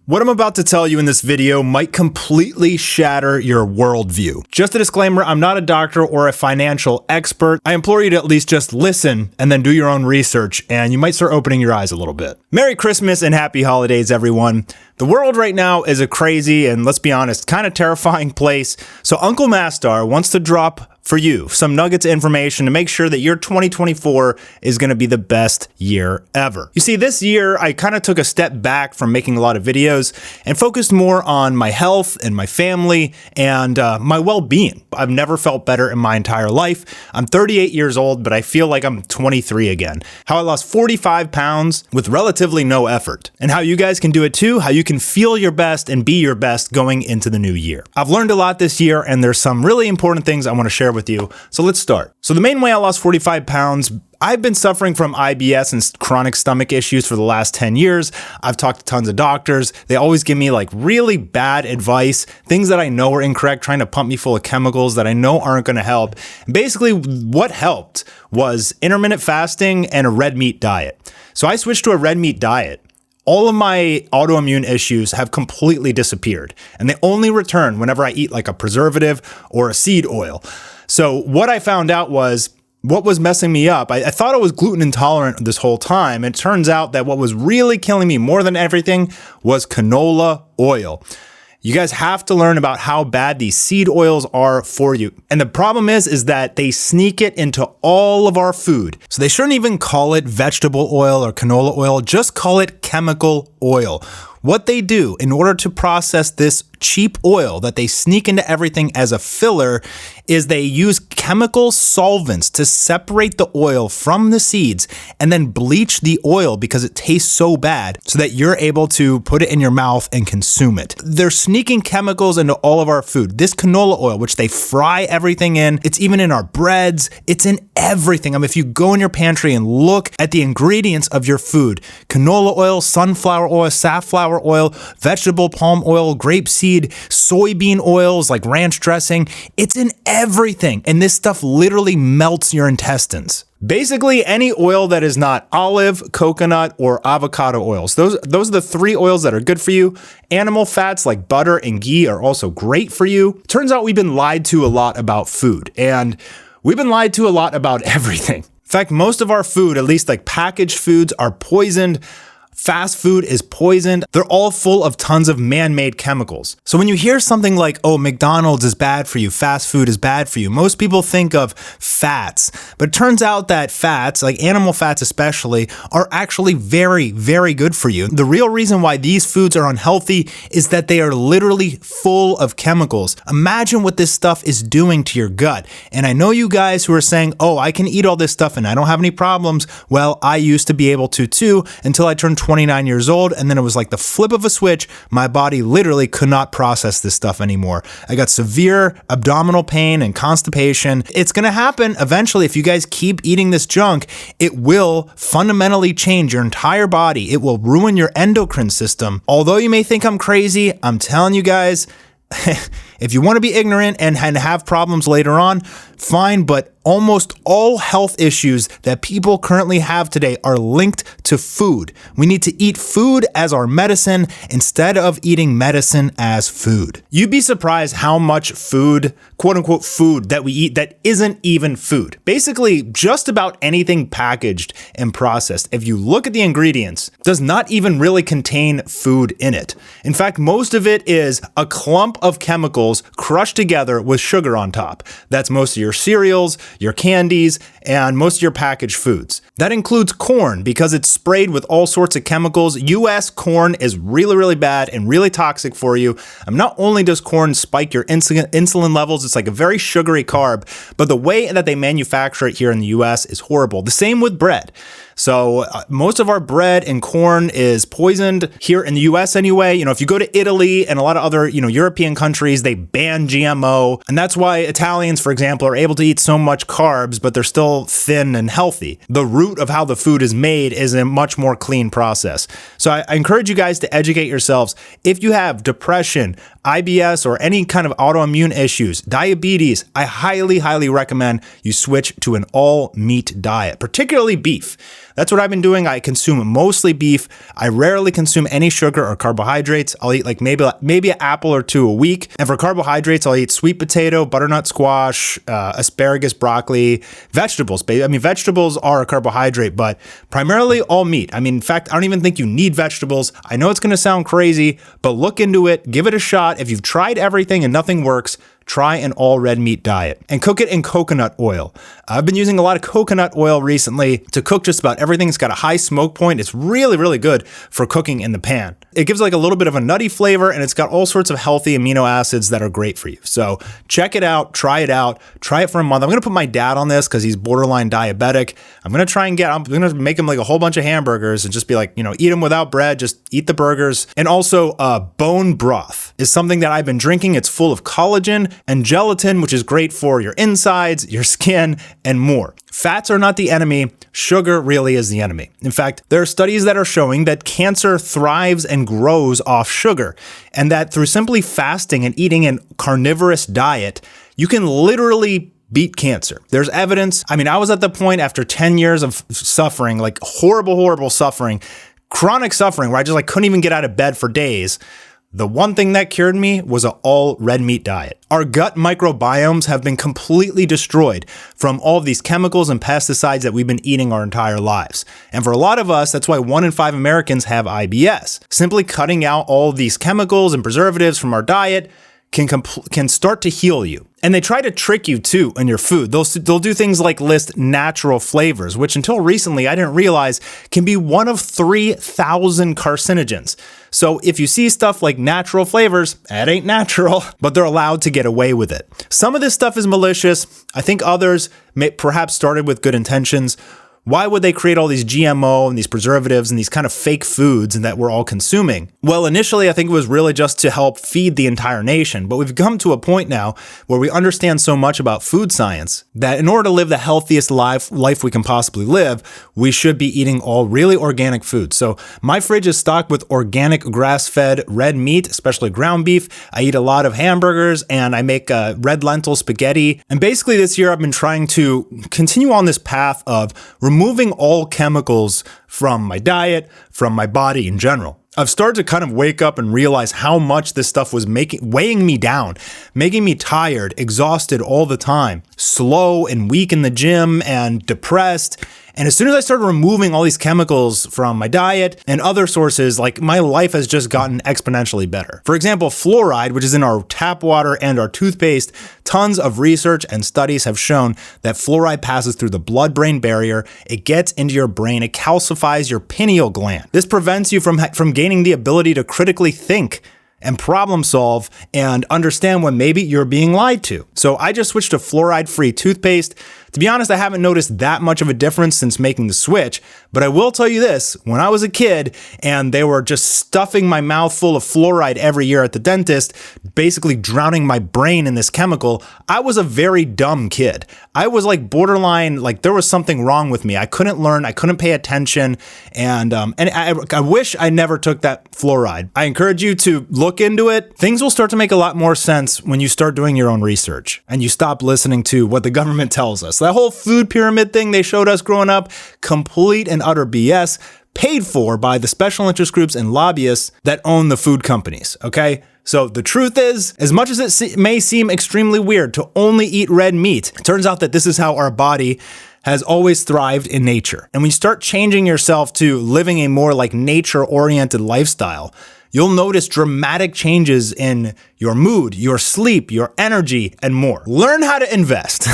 What I'm about to tell you in this video might completely shatter your worldview. Just a disclaimer, I'm not a doctor or a financial expert. I implore you to at least just listen and then do your own research, and you might start opening your eyes a little bit. Merry Christmas and happy holidays, everyone. The world right now is a crazy and, let's be honest, kind of terrifying place. So Uncle Mastar wants to drop for you some nuggets of information to make sure that your 2024 is going to be the best year ever. You see, this year I kind of took a step back from making a lot of videos and focused more on my health and my family and my well-being. I've never felt better in my entire life. I'm 38 years old, but I feel like I'm 23 again. How I lost 45 pounds with relatively no effort, and how you guys can do it too, how you can feel your best and be your best going into the new year. I've learned a lot this year, and there's some really important things I want to share with you. So let's start. So the main way I lost 45 pounds, I've been suffering from IBS and chronic stomach issues for the last 10 years. I've talked to tons of doctors. They always give me like really bad advice, things that I know are incorrect, trying to pump me full of chemicals that I know aren't going to help. Basically, what helped was intermittent fasting and a red meat diet. So I switched to a red meat diet. All of my autoimmune issues have completely disappeared, and they only return whenever I eat like a preservative or a seed oil. So what I found out was what was messing me up. I thought I was gluten intolerant this whole time. It turns out that what was really killing me more than everything was canola oil. You guys have to learn about how bad these seed oils are for you. And the problem is that they sneak it into all of our food. So they shouldn't even call it vegetable oil or canola oil, just call it chemical oil. What they do in order to process this cheap oil that they sneak into everything as a filler is they use chemical solvents to separate the oil from the seeds and then bleach the oil because it tastes so bad so that you're able to put it in your mouth and consume it. They're sneaking chemicals into all of our food. This canola oil, which they fry everything in, it's even in our breads, it's in everything. I mean, if you go in your pantry and look at the ingredients of your food, canola oil, sunflower oil, safflower oil, vegetable palm oil, grapeseed, soybean oils like ranch dressing, it's in everything. And this stuff literally melts your intestines. Basically, any oil that is not olive, coconut, or avocado oils. Those are the three oils that are good for you. Animal fats like butter and ghee are also great for you. Turns out we've been lied to a lot about food, and we've been lied to a lot about everything. In fact, most of our food, at least like packaged foods, are poisoned. Fast food is poisoned. They're all full of tons of man-made chemicals. So when you hear something like, oh, McDonald's is bad for you, fast food is bad for you, most people think of fats. But it turns out that fats, like animal fats especially, are actually very, very good for you. The real reason why these foods are unhealthy is that they are literally full of chemicals. Imagine what this stuff is doing to your gut. And I know you guys who are saying, oh, I can eat all this stuff and I don't have any problems. Well, I used to be able to too until I turned 29 years old, and then it was like the flip of a switch. My body literally could not process this stuff anymore. I got severe abdominal pain and constipation. It's gonna happen eventually if you guys keep eating this junk. It will fundamentally change your entire body. It will ruin your endocrine system. Although you may think I'm crazy, I'm telling you guys, if you want to be ignorant and have problems later on, fine, but almost all health issues that people currently have today are linked to food. We need to eat food as our medicine instead of eating medicine as food. You'd be surprised how much food, quote unquote food, that we eat that isn't even food. Basically, just about anything packaged and processed, if you look at the ingredients, does not even really contain food in it. In fact, most of it is a clump of chemicals crushed together with sugar on top. That's most of your cereals, your candies, and most of your packaged foods. That includes corn because it's sprayed with all sorts of chemicals. US corn is really, really bad and really toxic for you. Not only does corn spike your insulin levels, it's like a very sugary carb, but the way that they manufacture it here in the US is horrible. The same with bread. So most of our bread and corn is poisoned here in the US anyway. You know, if you go to Italy and a lot of other, European countries, they ban GMO. And that's why Italians, for example, are able to eat so much carbs, but they're still thin and healthy. The root of how the food is made is a much more clean process. So I encourage you guys to educate yourselves. If you have depression, IBS, or any kind of autoimmune issues, diabetes, I highly, highly recommend you switch to an all meat diet, particularly beef. That's what I've been doing. I consume mostly beef. I rarely consume any sugar or carbohydrates. I'll eat like maybe an apple or two a week. And for carbohydrates, I'll eat sweet potato, butternut squash, asparagus, broccoli, vegetables. I mean, vegetables are a carbohydrate, but primarily all meat. I mean, in fact, I don't even think you need vegetables. I know it's going to sound crazy, but look into it. Give it a shot. If you've tried everything and nothing works, try an all red meat diet and cook it in coconut oil. I've been using a lot of coconut oil recently to cook just about everything. It's got a high smoke point. It's really, really good for cooking in the pan. It gives like a little bit of a nutty flavor, and it's got all sorts of healthy amino acids that are great for you. So check it out, try it for a month. I'm going to put my dad on this because he's borderline diabetic. I'm going to make him like a whole bunch of hamburgers and just be like, eat them without bread, just eat the burgers. And also bone broth is something that I've been drinking. It's full of collagen and gelatin, which is great for your insides, your skin, and more. Fats are not the enemy. Sugar really is the enemy. In fact, there are studies that are showing that cancer thrives and grows off sugar, and that through simply fasting and eating a carnivorous diet, you can literally beat cancer. There's evidence. I mean, I was at the point after 10 years of suffering, like horrible suffering, chronic suffering, where I just couldn't even get out of bed for days. The one thing that cured me was an all red meat diet. Our gut microbiomes have been completely destroyed from all of these chemicals and pesticides that we've been eating our entire lives. And for a lot of us, that's why 1 in 5 Americans have IBS. Simply cutting out all of these chemicals and preservatives from our diet can start to heal you. And they try to trick you too in your food. They'll do things like list natural flavors, which until recently I didn't realize can be one of 3,000 carcinogens. So if you see stuff like natural flavors, that ain't natural, but they're allowed to get away with it. Some of this stuff is malicious. I think others may perhaps started with good intentions. Why would they create all these GMO and these preservatives and these kind of fake foods and that we're all consuming? Well, initially, I think it was really just to help feed the entire nation. But we've come to a point now where we understand so much about food science that in order to live the healthiest life we can possibly live, we should be eating all really organic foods. So my fridge is stocked with organic grass-fed red meat, especially ground beef. I eat a lot of hamburgers and I make red lentil spaghetti. And basically this year, I've been trying to continue on this path of removing all chemicals from my diet, from my body in general. I've started to kind of wake up and realize how much this stuff was weighing me down, making me tired, exhausted all the time, slow and weak in the gym and depressed. And as soon as I started removing all these chemicals from my diet and other sources, my life has just gotten exponentially better. For example, fluoride, which is in our tap water and our toothpaste, tons of research and studies have shown that fluoride passes through the blood-brain barrier. It gets into your brain. It calcifies your pineal gland. This prevents you from gaining the ability to critically think and problem solve and understand when maybe you're being lied to. So I just switched to fluoride-free toothpaste. To be honest, I haven't noticed that much of a difference since making the switch, but I will tell you this, when I was a kid and they were just stuffing my mouth full of fluoride every year at the dentist, basically drowning my brain in this chemical, I was a very dumb kid. I was borderline, there was something wrong with me. I couldn't learn, I couldn't pay attention, and I wish I never took that fluoride. I encourage you to look into it. Things will start to make a lot more sense when you start doing your own research and you stop listening to what the government tells us. That whole food pyramid thing they showed us growing up, complete and utter BS, paid for by the special interest groups and lobbyists that own the food companies, okay? So the truth is, as much as it may seem extremely weird to only eat red meat, it turns out that this is how our body has always thrived in nature. And when you start changing yourself to living a more nature-oriented lifestyle, you'll notice dramatic changes in your mood, your sleep, your energy, and more. Learn how to invest.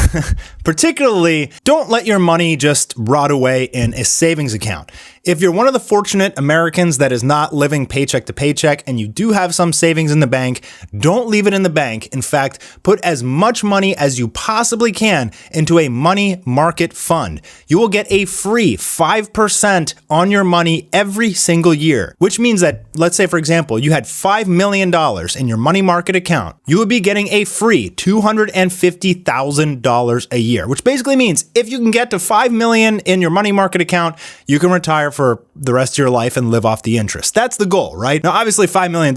Particularly, don't let your money just rot away in a savings account. If you're one of the fortunate Americans that is not living paycheck to paycheck and you do have some savings in the bank, don't leave it in the bank. In fact, put as much money as you possibly can into a money market fund. You will get a free 5% on your money every single year, which means that, let's say, for example, you had $5 million in your money market account, you would be getting a free $250,000 a year, which basically means if you can get to $5 million in your money market account, you can retire for the rest of your life and live off the interest. That's the goal, right? Now, obviously $5 million,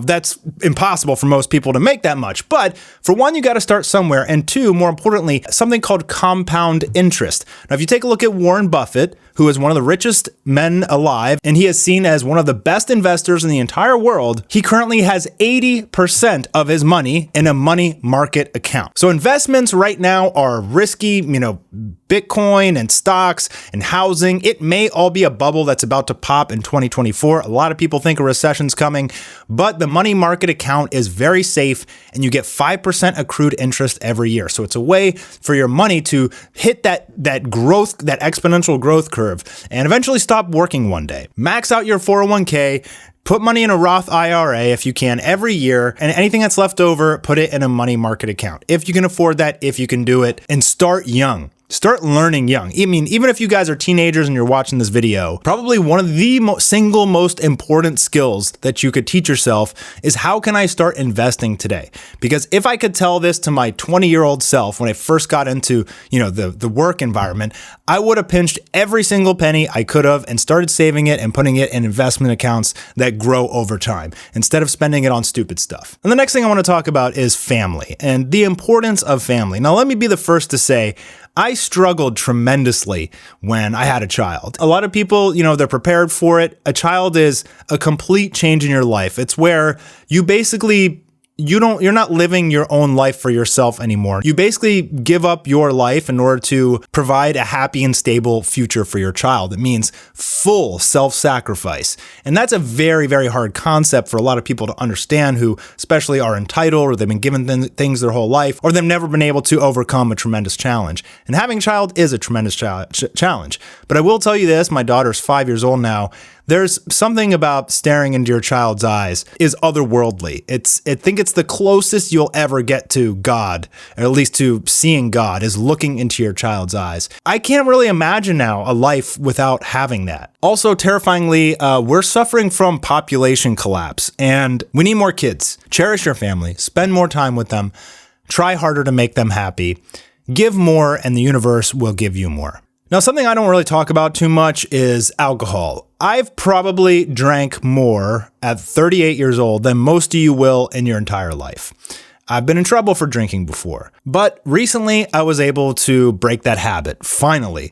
that's impossible for most people to make that much. But for one, you got to start somewhere. And two, more importantly, something called compound interest. Now, if you take a look at Warren Buffett, who is one of the richest men alive, and he is seen as one of the best investors in the entire world, he currently has 80% of his money in a money market account. So investments right now are risky, Bitcoin and stocks and housing. It may all be a bubble that's about to pop in 2024. A lot of people think a recession's coming, but the money market account is very safe and you get 5% accrued interest every year. So it's a way for your money to hit that growth, that exponential growth curve, and eventually stop working one day. Max out your 401k, put money in a Roth IRA if you can every year, and anything that's left over, put it in a money market account. If you can afford that, if you can do it, and start young. Start learning young. I mean, even if you guys are teenagers and you're watching this video, probably one of the single most important skills that you could teach yourself is how can I start investing today? Because if I could tell this to my 20-year-old self when I first got into, the work environment, I would have pinched every single penny I could have and started saving it and putting it in investment accounts that grow over time instead of spending it on stupid stuff. And the next thing I want to talk about is family and the importance of family. Now, let me be the first to say, I struggled tremendously when I had a child. A lot of people, they're prepared for it. A child is a complete change in your life. It's where you basically you're not living your own life for yourself anymore. You basically give up your life in order to provide a happy and stable future for your child. It means full self-sacrifice. And that's a very, very hard concept for a lot of people to understand who especially are entitled or they've been given things their whole life or they've never been able to overcome a tremendous challenge. And having a child is a tremendous challenge. But I will tell you this, my daughter's 5 years old now. There's something about staring into your child's eyes is otherworldly. I think it's the closest you'll ever get to God, or at least to seeing God, is looking into your child's eyes. I can't really imagine now a life without having that. Also, terrifyingly, we're suffering from population collapse, and we need more kids. Cherish your family, spend more time with them, try harder to make them happy, give more, and the universe will give you more. Now, something I don't really talk about too much is alcohol. I've probably drank more at 38 years old than most of you will in your entire life. I've been in trouble for drinking before, but recently I was able to break that habit, finally.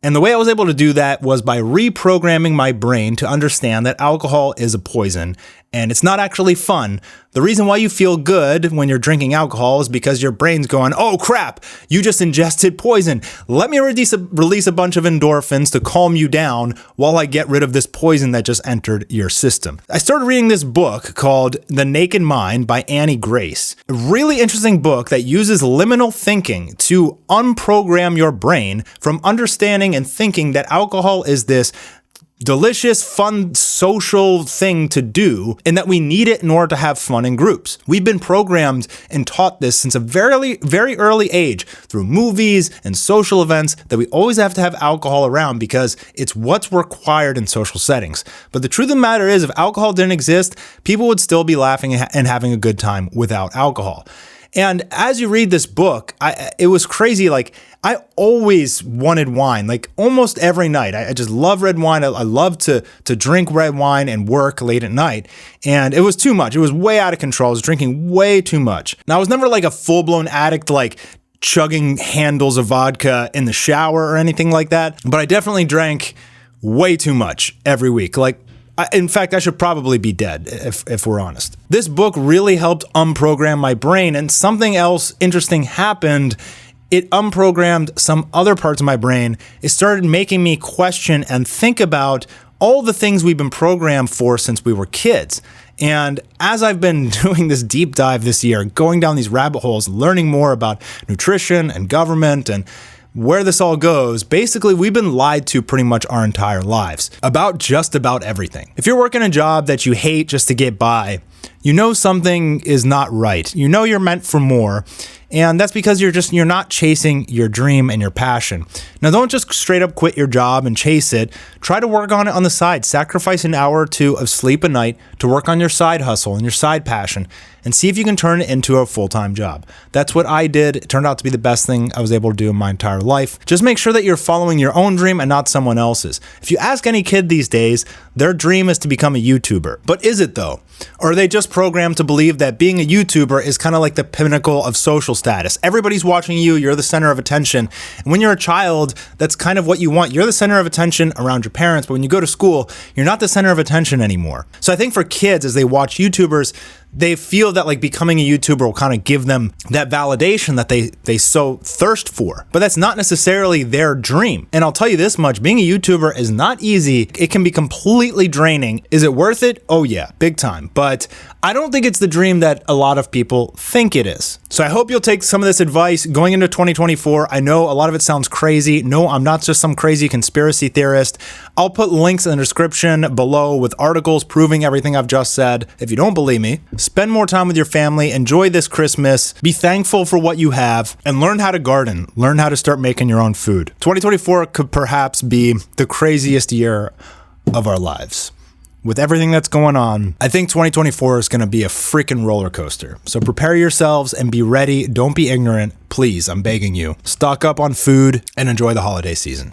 And the way I was able to do that was by reprogramming my brain to understand that alcohol is a poison and it's not actually fun. The reason why you feel good when you're drinking alcohol is because your brain's going, oh crap, you just ingested poison. Let me release a bunch of endorphins to calm you down while I get rid of this poison that just entered your system. I started reading this book called The Naked Mind by Annie Grace. A really interesting book that uses liminal thinking to unprogram your brain from understanding and thinking that alcohol is this delicious, fun, social thing to do, and that we need it in order to have fun in groups. We've been programmed and taught this since a very, very early age through movies and social events that we always have to have alcohol around because it's what's required in social settings. But the truth of the matter is, if alcohol didn't exist, people would still be laughing and having a good time without alcohol. And as you read this book, it was crazy. I always wanted wine, almost every night. I just love red wine. I love to drink red wine and work late at night. And it was too much. It was way out of control. I was drinking way too much. Now, I was never a full-blown addict, chugging handles of vodka in the shower or anything like that. But I definitely drank way too much every week. In fact, I should probably be dead if we're honest. This book really helped unprogram my brain, and something else interesting happened. It unprogrammed some other parts of my brain. It started making me question and think about all the things we've been programmed for since we were kids. And as I've been doing this deep dive this year, going down these rabbit holes, learning more about nutrition and government and where this all goes, basically we've been lied to pretty much our entire lives about just about everything. If you're working a job that you hate just to get by, you know something is not right. You know you're meant for more. And that's because you're not chasing your dream and your passion. Now, don't just straight up quit your job and chase it. Try to work on it on the side. Sacrifice an hour or two of sleep a night to work on your side hustle and your side passion and see if you can turn it into a full-time job. That's what I did. It turned out to be the best thing I was able to do in my entire life. Just make sure that you're following your own dream and not someone else's. If you ask any kid these days, their dream is to become a YouTuber. But is it though? Or are they just programmed to believe that being a YouTuber is kind of like the pinnacle of social status? Everybody's watching you, you're the center of attention. And when you're a child, that's kind of what you want. You're the center of attention around your parents, but when you go to school, you're not the center of attention anymore. So I think for kids, as they watch YouTubers, they feel that like becoming a YouTuber will kind of give them that validation that they so thirst for. But that's not necessarily their dream. And I'll tell you this much, being a YouTuber is not easy. It can be completely draining. Is it worth it? Oh yeah, big time. But I don't think it's the dream that a lot of people think it is. So I hope you'll take some of this advice going into 2024. I know a lot of it sounds crazy. No, I'm not just some crazy conspiracy theorist. I'll put links in the description below with articles proving everything I've just said. If you don't believe me, spend more time with your family, enjoy this Christmas, be thankful for what you have, and learn how to garden. Learn how to start making your own food. 2024 could perhaps be the craziest year of our lives. With everything that's going on, I think 2024 is going to be a freaking roller coaster. So prepare yourselves and be ready. Don't be ignorant. Please, I'm begging you. Stock up on food and enjoy the holiday season.